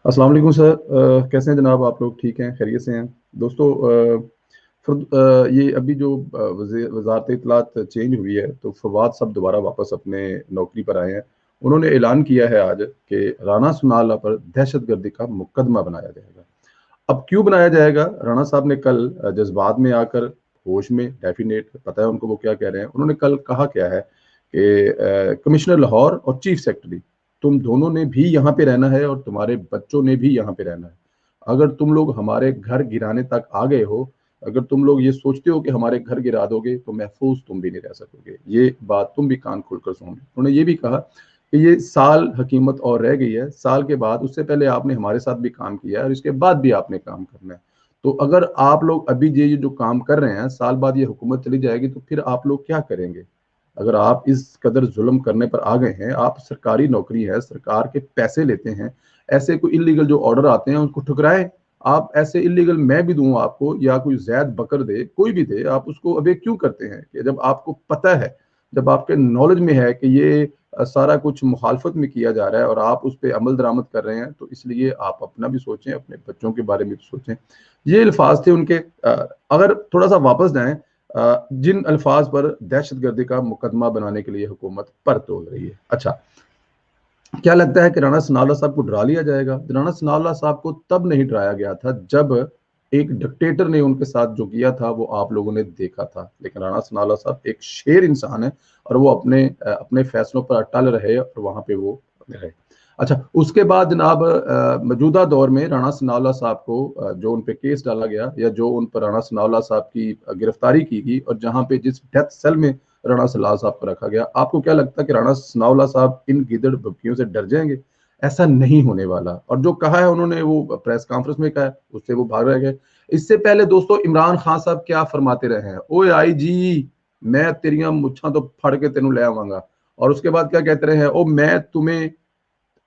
अस्सलाम वालेकुम सर। कैसे हैं जनाब? आप लोग ठीक हैं, खैरियत से हैं? दोस्तों, ये अभी जो वजारत इत्तलात चेंज हुई है तो फवाद साहब दोबारा वापस अपने नौकरी पर आए हैं। उन्होंने ऐलान किया है आज कि राना सनाउल्लाह पर दहशतगर्दी का मुकदमा बनाया जाएगा। अब क्यों बनाया जाएगा? राणा साहब ने कल जज्बात में आकर, होश में, डेफिनेट पता है उनको वो क्या कह रहे हैं। उन्होंने कल कहा क्या है कि कमिश्नर लाहौर और चीफ सेक्रेटरी, तुम दोनों ने भी यहाँ पे रहना है और तुम्हारे बच्चों ने भी यहाँ पे रहना है। अगर तुम लोग हमारे घर गिराने तक आ गए हो, अगर तुम लोग ये सोचते हो कि हमारे घर गिरा दोगे तो महफूज तुम भी नहीं रह सकोगे। ये बात तुम भी कान खोलकर सुन लो। उन्होंने ये भी कहा कि ये साल हकीमत और रह गई है, साल के बाद, उससे पहले आपने हमारे साथ भी काम किया है और इसके बाद भी आपने काम करना है। तो अगर आप लोग अभी ये जो काम कर रहे हैं, साल बाद ये हुकूमत चली जाएगी तो फिर आप लोग क्या करेंगे? अगर आप इस कदर जुल्म करने पर आ गए हैं, आप सरकारी नौकरी है, सरकार के पैसे लेते हैं, ऐसे कोई इलीगल जो ऑर्डर आते हैं उसको ठुकराएं। आप ऐसे इलीगल, मैं भी दूं आपको या कोई जैद बकर दे, कोई भी दे, आप उसको अबे क्यों करते हैं? कि जब आपको पता है, जब आपके नॉलेज में है कि ये सारा कुछ मुखालफत में किया जा रहा है और आप उस पर अमल दरामद कर रहे हैं, तो इसलिए आप अपना भी सोचें, अपने बच्चों के बारे में भी सोचें। ये अल्फाज थे उनके। अगर थोड़ा सा वापस जाएं, जिन अल्फाज पर दहशतगर्दी का मुकदमा बनाने के लिए हुकूमत पर तोल रही है। अच्छा, क्या लगता है कि राणा सनाउल्लाह साहब को डरा लिया जाएगा? राणा सनाउल्लाह साहब को तब नहीं डराया गया था जब एक डिक्टेटर ने उनके साथ जो किया था वो आप लोगों ने देखा था। लेकिन राणा सनाउल्लाह साहब एक शेर इंसान है और वो अपने फैसलों पर अटल रहे और वहां पे वो रहे। अच्छा, उसके बाद जनाब मौजूदा दौर में राणा सनाउल्लाह साहब को जो उन पे केस डाला गया या जो उन पर राणा सनाउल्लाह साहब की गिरफ्तारी की गई और जहां पे जिस डेथ सेल में राणा सनाउल्लाह साहब को रखा गया, आपको क्या लगता है कि राणा सनाउल्लाह साहब इन गिदड़ भभकियों से डर जाएंगे? ऐसा नहीं होने वाला। और जो कहा है उन्होंने, वो प्रेस कॉन्फ्रेंस में कहा है, उससे वो भाग रह गए। इससे पहले दोस्तों इमरान खान साहब क्या फरमाते रहे हैं? ओए आई जी, मैं तेरिया मुछां तो फड़ के तेनू ले आवांगा। और उसके बाद क्या कहते रहे हैं? ओ मैं तुम्हें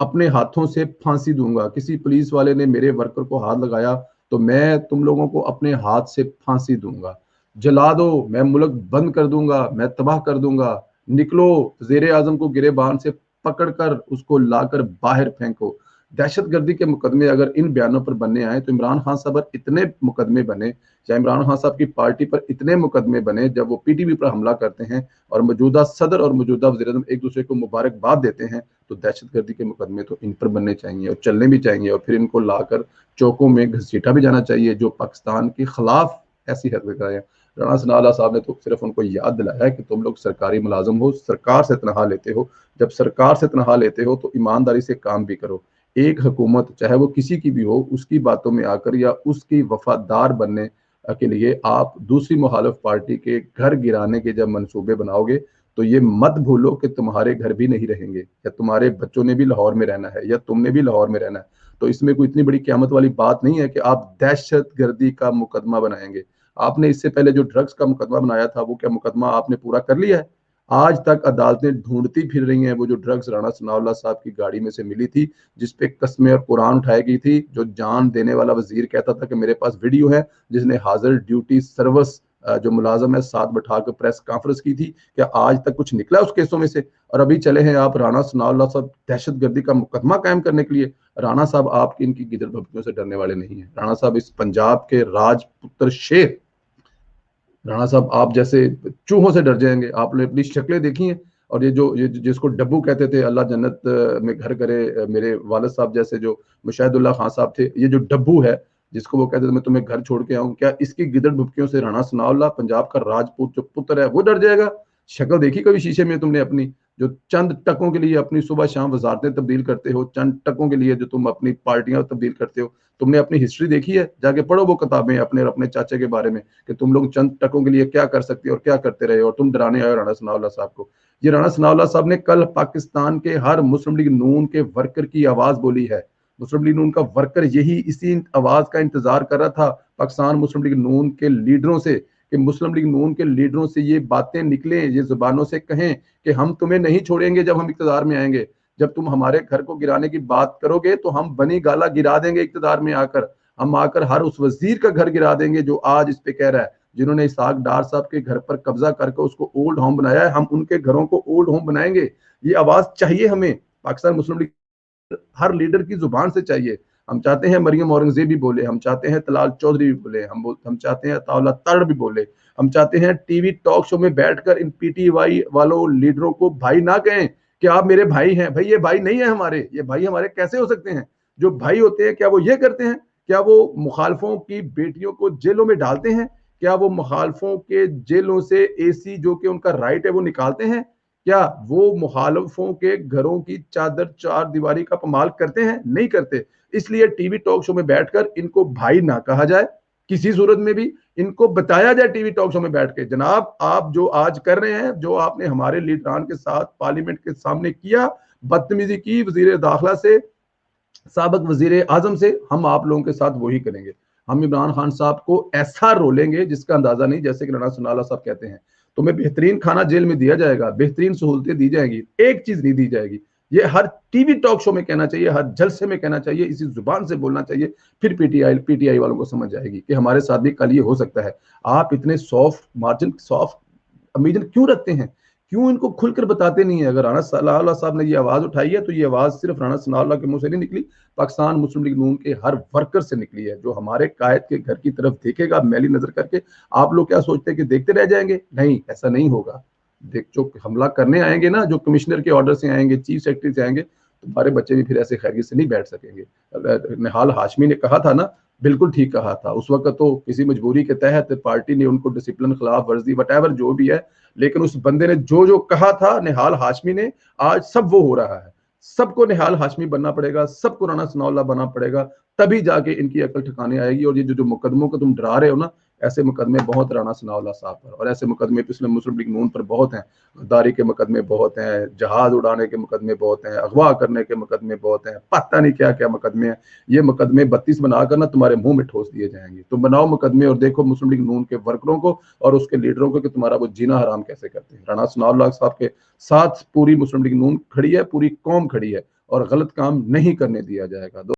अपने हाथों से फांसी दूंगा। किसी पुलिस वाले ने मेरे वर्कर को हाथ लगाया तो मैं तुम लोगों को अपने हाथ से फांसी दूंगा। जला दो, मैं मुल्क बंद कर दूंगा, मैं तबाह कर दूंगा। निकलो, वजीर आजम को गिरेबान से पकड़कर उसको लाकर बाहर फेंको। दहशतगर्दी के मुकदमे अगर इन बयानों पर बनने आए तो इमरान खान साहब पर इतने मुकदमे बने, चाहे इमरान खान साहब की पार्टी पर इतने मुकदमे बने, जब वो पीटीवी पर हमला करते हैं और मौजूदा सदर और मौजूदा वजीर आजम एक दूसरे को मुबारकबाद देते हैं, तो दहशतगर्दी के मुकदमे तो इन पर बनने चाहिए और चलने भी चाहिए और फिर इनको लाकर चौकों में घसीटा भी जाना चाहिए जो पाकिस्तान के खिलाफ ऐसी हरकत करें। राणा सनाउल्लाह साहब ने तो सिर्फ उनको याद दिलाया है कि तुम लोग सरकारी मुलाजम हो, सरकार से तनख्वाह लेते हो। जब सरकार से तनख्वाह लेते हो तो ईमानदारी से काम भी करो। एक हुकूमत, चाहे वो किसी की भी हो, उसकी बातों में आकर या उसकी वफादार बनने के लिए आप दूसरी मुखालिफ पार्टी के घर गिराने के जब मंसूबे बनाओगे तो ये मत भूलो कि तुम्हारे घर भी नहीं रहेंगे, या तुम्हारे बच्चों ने भी लाहौर में रहना है, या तुमने भी लाहौर में रहना है। तो इसमें कोई इतनी बड़ी क़यामत वाली बात नहीं है कि आप दहशत गर्दी का मुकदमा बनाएंगे। आपने इससे पहले जो ड्रग्स का मुकदमा बनाया था, वो क्या मुकदमा आपने पूरा कर लिया है? आज तक अदालतें ढूंढती फिर रही हैं वो जो ड्रग्स राणा सनाउल्लाह साहब की गाड़ी में से मिली थी, जिसपे कस्में और कुरान उठाई गई थी, जो जान देने वाला वजीर कहता था कि मेरे पास वीडियो है, जिसने हाजिर ड्यूटी सर्विस जो मुलाजम है साथ बैठा कर प्रेस कॉन्फ्रेंस की थी। क्या आज तक कुछ निकला उस केसों में से? और अभी चले हैं आप राणा सनाउल्लाह साहब दहशतगर्दी का मुकदमा कायम करने के लिए। राणा साहब आपकी इनकी गिदड़ भभकियों से डरने वाले नहीं है। राणा साहब इस पंजाब के राजपुत्र शेर, राणा साहब आप जैसे चूहों से डर जाएंगे। आपने अपनी शक्लें देखी हैं। और ये जिसको डब्बू कहते थे, अल्लाह जन्नत में घर करे, मेरे वालिद साहब जैसे जो मुशाहिदुल्लाह खान साहब थे, ये जो डब्बू है जिसको वो कहते थे मैं तुम्हें घर छोड़ के आऊं, क्या इसकी गिदड़ भुपकियों से राणा सनाउल्लाह पंजाब का राजपूत जो पुत्र है वो डर जाएगा? शक्ल देखी कभी शीशे में तुमने अपनी? जो चंद टकों के लिए अपनी सुबह शाम वजारतें तब्दील करते हो, चंद टकों के लिए जो तुम अपनी पार्टियां तब्दील करते हो, तुमने अपनी हिस्ट्री देखी है? जाके पढ़ो वो किताबें अपने और अपने चाचे के बारे में कि तुम लोग चंद टकों के लिए क्या कर सकते हो और क्या करते रहे, और तुम डराने आए राणा सनाउल्लाह साहब को। ये राणा सनाउल्लाह साहब ने कल पाकिस्तान के हर मुस्लिम लीग नून के वर्कर की आवाज बोली है। मुस्लिम लीग नून का वर्कर यही इसी आवाज का इंतजार कर रहा था पाकिस्तान मुस्लिम लीग नून के लीडरों से, कि मुस्लिम लीग नून के लीडरों से ये बातें निकलें, ये जुबानों से कहें कि हम तुम्हें नहीं छोड़ेंगे जब हम इक़्तिदार में आएंगे। जब तुम हमारे घर को गिराने की बात करोगे तो हम बनी गाला गिरा देंगे इक़्तिदार में आकर। हम आकर हर उस वजीर का घर गिरा देंगे जो आज इस पे कह रहा है, जिन्होंने इसाक डार साहब के घर पर कब्जा करके उसको ओल्ड होम बनाया है, हम उनके घरों को ओल्ड होम बनाएंगे। ये आवाज चाहिए हमें, पाकिस्तान मुस्लिम लीग हर लीडर की जुबान से चाहिए। ہم چاہتے ہیں مریم اورنگزیب بھی بولے, ہم چاہتے ہیں طلال چودھری بھی بولے, ہم چاہتے ہیں عطاءاللہ ترڑ بھی بولے, ہم چاہتے ہیں ٹی وی ٹاک شو میں بیٹھ کر ان پی ٹی وائی والوں لیڈروں کو بھائی نہ کہیں کہ آپ میرے بھائی ہیں. بھائی یہ بھائی نہیں ہیں ہمارے, یہ بھائی ہمارے کیسے ہو سکتے ہیں؟ جو بھائی ہوتے ہیں کیا وہ یہ کرتے ہیں؟ کیا وہ مخالفوں کی بیٹیوں کو جیلوں میں ڈالتے ہیں؟ کیا وہ مخالفوں کے جیلوں سے اے سی جو کہ ان کا رائٹ ہے وہ نکالتے ہیں؟ کیا وہ مخالفوں کے گھروں کی چادر چار دیواری کا پامال کرتے ہیں؟ نہیں کرتے. اس لیے ٹی وی ٹاک شو میں بیٹھ کر ان کو بھائی نہ کہا جائے کسی صورت میں بھی. ان کو بتایا جائے ٹی وی ٹاک شو میں بیٹھ کے, جناب آپ جو آج کر رہے ہیں, جو آپ نے ہمارے لیڈران کے ساتھ پارلیمنٹ کے سامنے کیا, بدتمیزی کی وزیر داخلہ سے, سابق وزیر اعظم سے, ہم آپ لوگوں کے ساتھ وہی کریں گے. ہم عمران خان صاحب کو ایسا رولیں گے جس کا اندازہ نہیں, جیسے کہ رانا ثناء اللہ صاحب کہتے ہیں تمہیں بہترین کھانا جیل میں دیا جائے گا, بہترین سہولتیں دی جائیں گی, ایک چیز نہیں دی جائے گی. یہ ہر ٹی وی ٹاک شو میں کہنا چاہیے, ہر جلسے میں کہنا چاہیے, اسی زبان سے بولنا چاہیے. پھر پی ٹی آئی والوں کو سمجھ جائے گی کہ ہمارے ساتھ بھی کل یہ ہو سکتا ہے. آپ اتنے سافٹ امیجن کیوں رکھتے ہیں؟ کیوں ان کو کھل کر بتاتے نہیں ہیں؟ اگر رانا ثناء اللہ صاحب نے یہ آواز اٹھائی ہے تو یہ آواز صرف رانا ثناء اللہ کے منہ سے نہیں نکلی, پاکستان مسلم لیگ نون کے ہر ورکر سے نکلی ہے, جو ہمارے قائد کے گھر کی طرف دیکھے گا میلی نظر کر کے. آپ لوگ کیا سوچتے ہیں کہ دیکھتے رہ جائیں گے؟ نہیں, ایسا نہیں ہوگا. جو حملہ کرنے آئیں گے نا, جو کمشنر کے آرڈر سے آئیں گے, چیف سیکرٹری سے آئیں گے, تمہارے بچے بھی پھر ایسے خیریت سے نہیں بیٹھ سکیں گے. نہال ہاشمی نے کہا تھا نا, بالکل ٹھیک کہا تھا. اس وقت تو کسی مجبوری کے تحت پارٹی نے ان کو ڈسپلن خلاف ورزی وٹ ایور جو بھی ہے, لیکن اس بندے نے جو کہا تھا نہال ہاشمی نے, آج سب وہ ہو رہا ہے. سب کو نہال ہاشمی بننا پڑے گا, سب کو رانا ثناء اللہ بننا پڑے گا, تبھی جا کے ان کی عقل ٹھکانے آئے گی. اور یہ جو مقدموں کو تم ڈرا رہے ہو نا, ایسے مقدمے بہت رانا ثناء اللہ صاحب پر, اور ایسے مقدمے پچھلے مسلم لیگ نون پر بہت ہیں. غداری کے مقدمے بہت ہیں, جہاز اڑانے کے مقدمے بہت ہیں, اغوا کرنے کے مقدمے بہت ہیں, پتہ نہیں کیا کیا مقدمے ہیں. یہ مقدمے 32 بنا کر نا تمہارے منہ میں ٹھوس دیے جائیں گے. تم بناؤ مقدمے اور دیکھو مسلم لیگ نون کے ورکروں کو اور اس کے لیڈروں کو کہ تمہارا وہ جینا حرام کیسے کرتے ہیں. رانا ثناء اللہ صاحب کے ساتھ پوری مسلم لیگ نون کھڑی ہے, پوری قوم کھڑی ہے, اور غلط کام نہیں کرنے دیا جائے گا.